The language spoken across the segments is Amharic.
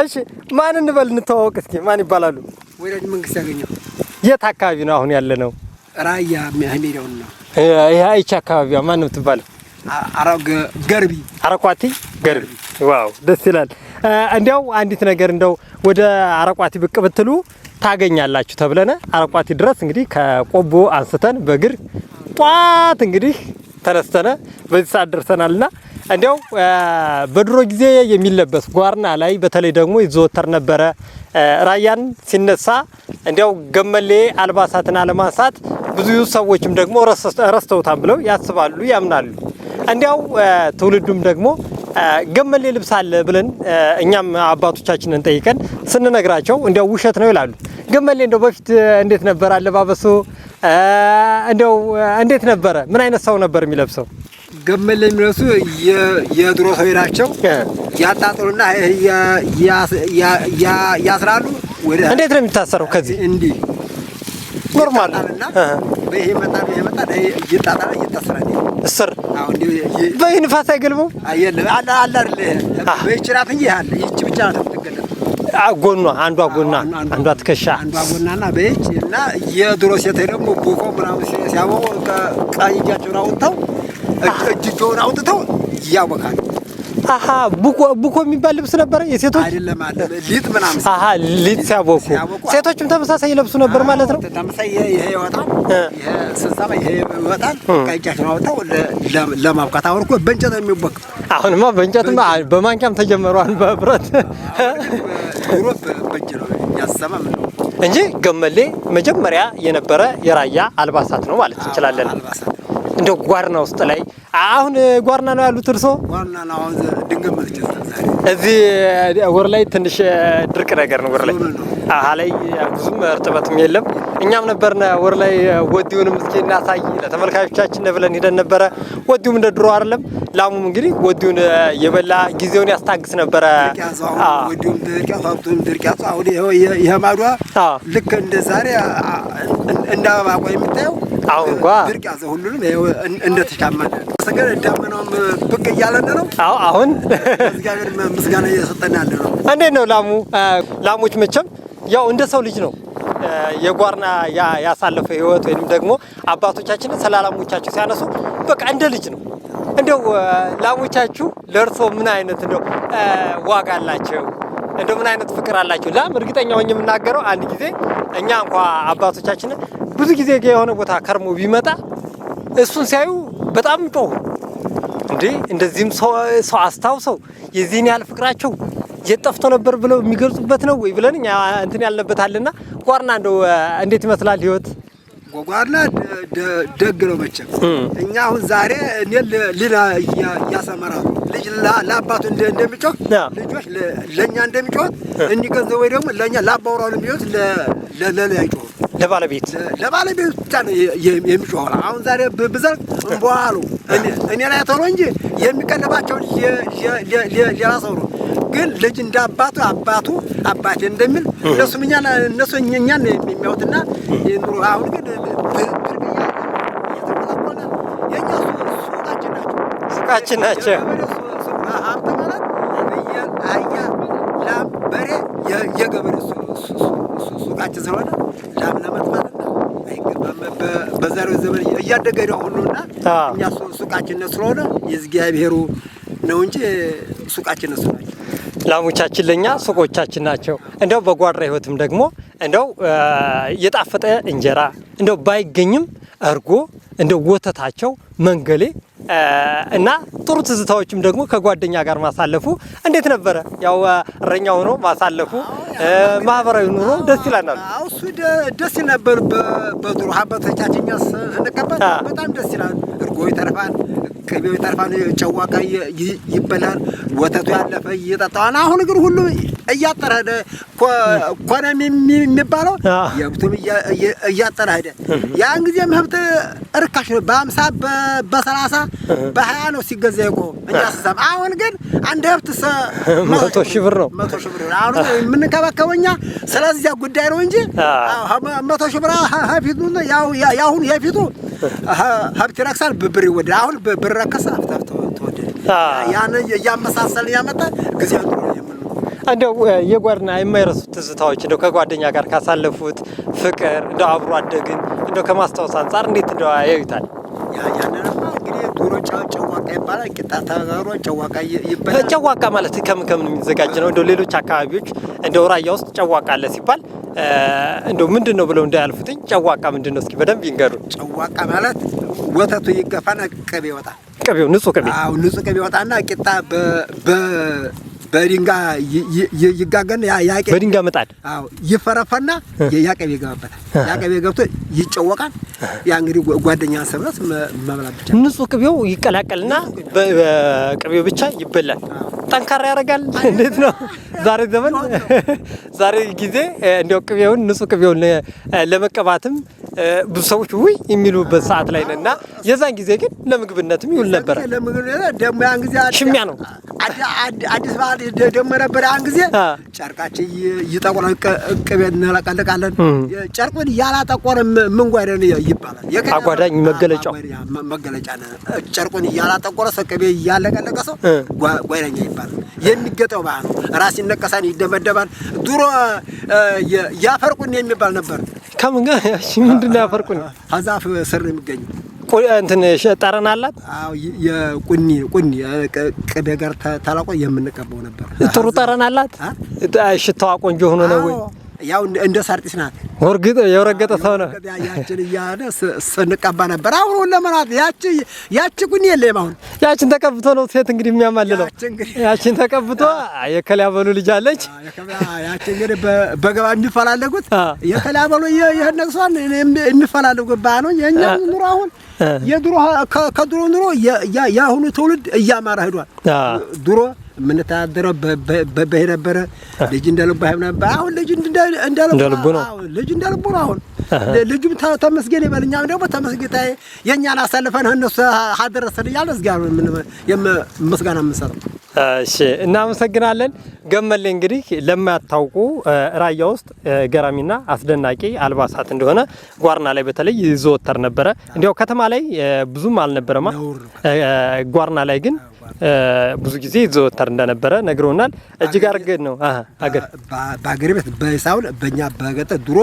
እሺ ማን እንበል እንተዋወቅ እስኪ ማን ይባላሉ? ወይራጅ መንግስት ያገኘው። የት አካባቢ ነው አሁን ያለ ነው? ራያ ሜዳው ነው። ይሄ አካባቢ ማን ነው የምትባለው? ገርቢ አረቋቲ ገርቢ። ዋው ደስ ይላል። እንዲያው አንዲት ነገር እንደው ወደ አረቋቲ ብቅ ብትሉ ታገኛላችሁ ተብለነ አረቋቲ ድረስ እንግዲህ ከቆቦ አንስተን በእግር ጧት እንግዲህ ተነስተነ በዚህ ሰዓት ደርሰናልና እንዲያው በድሮ ጊዜ የሚለበስ ጓርና ላይ በተለይ ደግሞ ይዘወተር ነበረ። ራያን ሲነሳ እንዲያው ገመሌ አልባሳትን አለማንሳት ብዙ ሰዎችም ደግሞ ረስተውታል ብለው ያስባሉ ያምናሉ። እንዲያው ትውልዱም ደግሞ ገመሌ ልብስ አለ ብለን እኛም አባቶቻችንን ጠይቀን ስንነግራቸው እንዲያው ውሸት ነው ይላሉ። ገመሌ እንደው በፊት እንዴት ነበር አለባበሱ? እንደው እንዴት ነበረ? ምን አይነት ሰው ነበር የሚለብሰው? ገመሌ የሚለብሱ የድሮ ሰው ናቸው። ያጣጥሩና ያስራሉ። እንዴት ነው የሚታሰረው? ከዚህ እንዲህ ኖርማል በይሄ መጣ ይጣጣላ ይታሰራል። እስር በይንፋስ አይገልበው አይደለም አለ አይደል? በይችራት እንጂ ያለ ይቺ ብቻ ነው የምትገለጥ። ጎኗ አንዷ ትከሻ አንዷ ጎናና በይች እና የድሮ ሴት ደግሞ ቡኮ ምናምን ሲያወው ቀኝ እጃቸውን አውጥተው እጅጆውን አውጥተው ያወካሉ። ቡኮ የሚባል ልብስ ነበር የሴቶች አይደለም አለ ሊጥ ምናምን ሊጥ ሲያቦኩ ሴቶችም ተመሳሳይ ለብሱ ነበር ማለት ነው። ተመሳሳይ ይሄ ይወጣል ይሄ ስንሰማ ይሄ ይወጣል። ቀይጫቸውን አውጥተው ለማብቃት አሁን እኮ በእንጨት ነው የሚቦክ። አሁንማ በእንጨትማ በማንኪያም ተጀመረዋል በብረት ዩሮፕ በእጅ ነው ያሰማም ነው እንጂ ገመሌ መጀመሪያ የነበረ የራያ አልባሳት ነው ማለት እንችላለን። እንደው ጓርና ውስጥ ላይ አሁን ጓርና ነው ያሉት እርሶ? ጓርና ነው አሁን ድንገት መጥቼ እዚህ ወር ላይ ትንሽ ድርቅ ነገር ነው ወር ላይ ላይ ብዙም እርጥበትም የለም። እኛም ነበርና ወር ላይ ወዲውንም እስኪ እናሳይ ለተመልካቾቻችን ብለን ሄደን ነበረ። ወዲውም እንደ ድሮ አይደለም። ላሙም እንግዲህ ወዲውን የበላ ጊዜውን ያስታግስ ነበረ። ወዲውም ድርቅ አሁን ይሄ ማዷ ልክ እንደ ዛሬ እንደ አበባ ቆይ የምታየው አሁን እንኳን ድርቅ ያዘ ሁሉንም እንደተሻማነ ሰገር ዳመናውም ብቅ እያለን ነው። አሁን እግዚአብሔር ምስጋና እየሰጠን ያለ ነው። እንዴት ነው ላሞች መቼም ያው እንደ ሰው ልጅ ነው የጓርና ያሳለፈ ህይወት ወይንም ደግሞ አባቶቻችን ሰላላሞቻቸው ሲያነሱ በቃ እንደ ልጅ ነው። እንደው ላሞቻችሁ ለእርሶ ምን አይነት እንደው ዋጋ አላቸው? እንደው ምን አይነት ፍቅር አላቸው? ላም እርግጠኛ ሆኜ የምናገረው አንድ ጊዜ እኛ እንኳን አባቶቻችን ብዙ ጊዜ የሆነ ቦታ ከርሞ ቢመጣ እሱን ሲያዩ በጣም ጮሁ እንዴ እንደዚህም ሰው አስታውሰው የዚህን ያህል ፍቅራቸው የጠፍቶ ነበር ብለው የሚገልጹበት ነው ወይ ብለን እኛ እንትን ያልነበታልና ጓርና እንደው እንዴት ይመስላል ህይወት? ጓርና ደግ ነው መቼም። እኛ አሁን ዛሬ እኔ ሌላ ያሰመራሉ ልጅ ለአባቱ እንደሚጮህ ልጆች ለኛ እንደሚጮህ እንዲገንዘብ ወይ ደግሞ ለኛ ለአባወራው የሚጮህ ለለያይጮህ ለባለቤት ብቻ ነው የሚጮህ። አሁን ዛሬ ብዘርግ እንቧሉ እኔ ላይ ተሮ እንጂ የሚቀልባቸው ሌላ ሰው ነው። ግን ልጅ እንደ አባቴ እንደሚል እነሱ እኛን የሚያዩትና ኑሮ አሁን ግን ድርቅያ እየተቆላቆለ የኛ ሱቃችን ናቸው። ሀብት ማለት አህያ፣ ላም፣ በሬ የገበሬ ሱቃችን ስለሆነ ላም ለመጥፋት አይገባም። በዛሬው ዘመን እያደገ ነው ሁሉና እኛ ሱቃችን ስለሆነ የእግዚአብሔሩ ነው እንጂ ሱቃችን እሱ ናቸው። ላሞቻችን ለኛ ሱቆቻችን ናቸው። እንደው በጓራ ህይወትም ደግሞ እንደው የጣፈጠ እንጀራ እንደው ባይገኝም እርጎ እንደው ወተታቸው መንገሌ እና ጥሩ ትዝታዎችም ደግሞ ከጓደኛ ጋር ማሳለፉ እንዴት ነበረ? ያው እረኛ ሆኖ ማሳለፉ ማህበራዊ ኑሮ ደስ ይላል። እሱ ደስ ነበር። በድሮ ሀበቶቻችን ስንቀበል በጣም ደስ ይላል። እርጎ ይተርፋል፣ ቅቤው ይተርፋል፣ ጨዋቃ ይበላል፣ ወተቱ ያለፈ እየጠጣዋል። አሁን ግን ሁሉ እያጠረ ሄደ። ኮነም የሚባለው የብቱም እያጠረ ሄደ። ያን ጊዜ መብት እርካሽ ነው። በ50 በ30 በ20 ነው ሲገዛ የቆመው እኛ ስሰማ። አሁን ግን አንድ ሀብት 100 ሺህ ብር ነው። 100 ሺህ ብር ነው አሁን የምንከባከበው እኛ። ስለዚህ ጉዳይ ነው እንጂ 100 ሺህ ብር ሀፊቱ ያሁን የፊቱ ሀብት ይረክሳል፣ ብር ይወደዳል። አሁን ብር ረከሰ፣ ሀብት ተወደደ። ያን እያመሳሰልን ያመጣ ጊዜ እንደው የጓርና የማይረሱት ትዝታዎች እንደው ከጓደኛ ጋር ካሳለፉት ፍቅር እንደው አብሮ አደግን እንደው ከማስታወስ አንፃር እንዴት እንደው ያዩታል? ያንንማ እንግዲህ ዶሮ ጨዋቃ ይባላል። ቂጣ ተጋግሮ ጨዋቃ ይባላል። ጨዋቃ ማለት ከምን የሚዘጋጅ ነው? እንደው ሌሎች አካባቢዎች እንደው ራያ ውስጥ ጨዋቃ አለ ሲባል እንደው ምንድነው ብለው እንዳያልፉትኝ ጨዋቃ ምንድነው? እስኪ በደንብ ይንገሩን። ጨዋቃ ማለት ወተቱ ይገፋና ቅቤ ይወጣል። ቅቤው ንጹህ ቅቤ? አዎ ንጹህ ቅቤ ይወጣና ቂጣ በድንጋይ ይጋገን ያ ቅቤ በድንጋይ ምጣድ አዎ ይፈረፈና ያ ቅቤ ይገባበታል። ያ ቅቤ ገብቶ ይጨወቃል። ያ እንግዲህ ጓደኛ ሰብለት መብላት ብቻ። ንጹህ ቅቤው ይቀላቀልና በቅቤው ብቻ ይበላል። ጠንካራ ያደርጋል። እንዴት ነው ዛሬ ዘመን ዛሬ ጊዜ እንደው ቅቤውን ንጹህ ቅቤውን ለመቀባትም ብዙ ሰዎች ውይ የሚሉበት ሰዓት ላይ ነውና የዛን ጊዜ ግን ለምግብነትም ይውል ነበር። ለምግብነት ደግሞ ያን ጊዜ ሽሚያ ነው። አዲስ ባህል ደግሞ ነበር። ያን ጊዜ ጨርቃችን ይጠቁራል፣ ቅቤ እንለቀልቃለን። ጨርቁን ያላጠቆረ ምን ጓደን ይባላል። አጓዳኝ መገለጫው መገለጫ ነው። ጨርቁን ያላጠቆረ ሰው ቅቤ ያለቀለቀ ሰው ጓደኛ ይባላል። የሚገጠው ባህል ነው። ራስ ይነቀሳል፣ ይደበደባል። ድሮ ያፈርቁን የሚባል ነበር። ከምን ጋር ምንድን ነው ያፈርቁን? አዛፍ ስር የሚገኝ እንትን ጠረን አላት። አዎ የቁኒ ቅቤ ጋር ተላቆ የምንቀበው ነበር። ጥሩ ጠረን አላት። ሽታዋ ቆንጆ ሆኖ ነው ወይ? ያው እንደ ሳርጢስ ናት። ወርግጥ የወረገጠ ሰው ነው። ያችን እያለ ስንቀባ ነበር። አሁን ለማለት ያቺ ቁኒ የለም። አሁን ያችን ተቀብቶ ነው ሴት እንግዲህ የሚያማልለው። ያችን ተቀብቶ የከላበሉ ልጅ አለች። ያችን እንግዲህ በገባ የሚፈላለጉት የከላበሉ የነቅሷን የሚፈላለጉት ባ ነው። የኛ ኑሮ አሁን የድሮ ከድሮ ኑሮ ያሁኑ ትውልድ እያማረ ሄዷል። ድሮ የምንተዳደረው በበይ ነበረ። ልጅ እንደልቡ አይሆን ነበር። አሁን ልጅ እንደልቡ ነው። ልጅ እንደልቡ ነው። አሁን ልጁም ተመስገን ይበል፣ እኛም ደግሞ ተመስገን የእኛን አሳልፈን እነሱ አደረሰን እያልን ምስጋና የምንሰጠው። እሺ እናመሰግናለን። ገመሌ እንግዲህ ለማያታውቁ ራያ ውስጥ ገራሚና አስደናቂ አልባሳት እንደሆነ ጓርና ላይ በተለይ ይዘወተር ነበረ። እንዲያው ከተማ ላይ ብዙም አልነበረማ። ጓርና ላይ ግን ብዙ ጊዜ ይዘወተር እንደነበረ ነግሮናል። እጅግ አርገን ነው አገር በአገር ቤት በሳውል በእኛ በገጠር ድሮ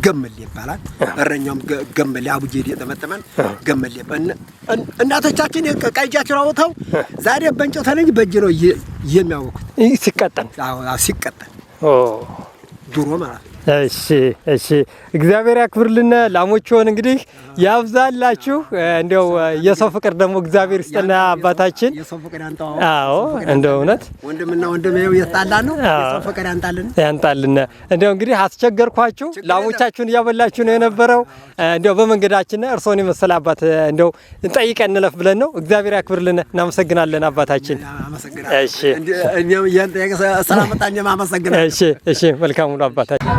ገመሌ ይባላል። እረኛውም ገመሌ አቡጄ የጠመጠመን ገመሌ እናቶቻችን ቀይጃቸው አውጥተው ዛሬ በእንጨት ተለኝ በእጅ ነው የሚያወቁት ሲቀጠን። አዎ ሲቀጠን ድሮ ማለት። እሺ እግዚአብሔር ያክብርልን። ላሞቹን እንግዲህ ያብዛላችሁ። እንዲያው የሰው ፍቅር ደግሞ እግዚአብሔር ይስጥና አባታችን። የሰው ፍቅር ያንጣው። አዎ እንደው እውነት ወንድምና ወንድም ይኸው እየተጣላን ነው። የሰው ፍቅር ያንጣልን። እንዲያው እንግዲህ አስቸገርኳችሁ። ላሞቻችሁን እያበላችሁ ነው የነበረው። እንዲያው በመንገዳችን እርሶን የመሰለ አባት እንዲያው እንጠይቀን እንለፍ ብለን ነው። እግዚአብሔር ያክብርልን። እናመሰግናለን አባታችን። እሺ እኛም ያንጠያቀ ሰላም መጣኝ ማመሰግናለን። እሺ መልካም ነው አባታችን።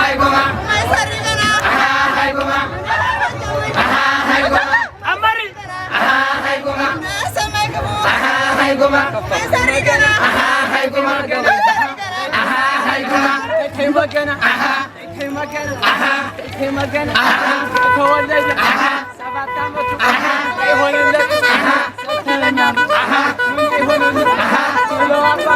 Hi, መገና መገና ተወለደ 7 ዓመቱ ይሆንለት ሰተለኛ ይሆንለት ስለዋባ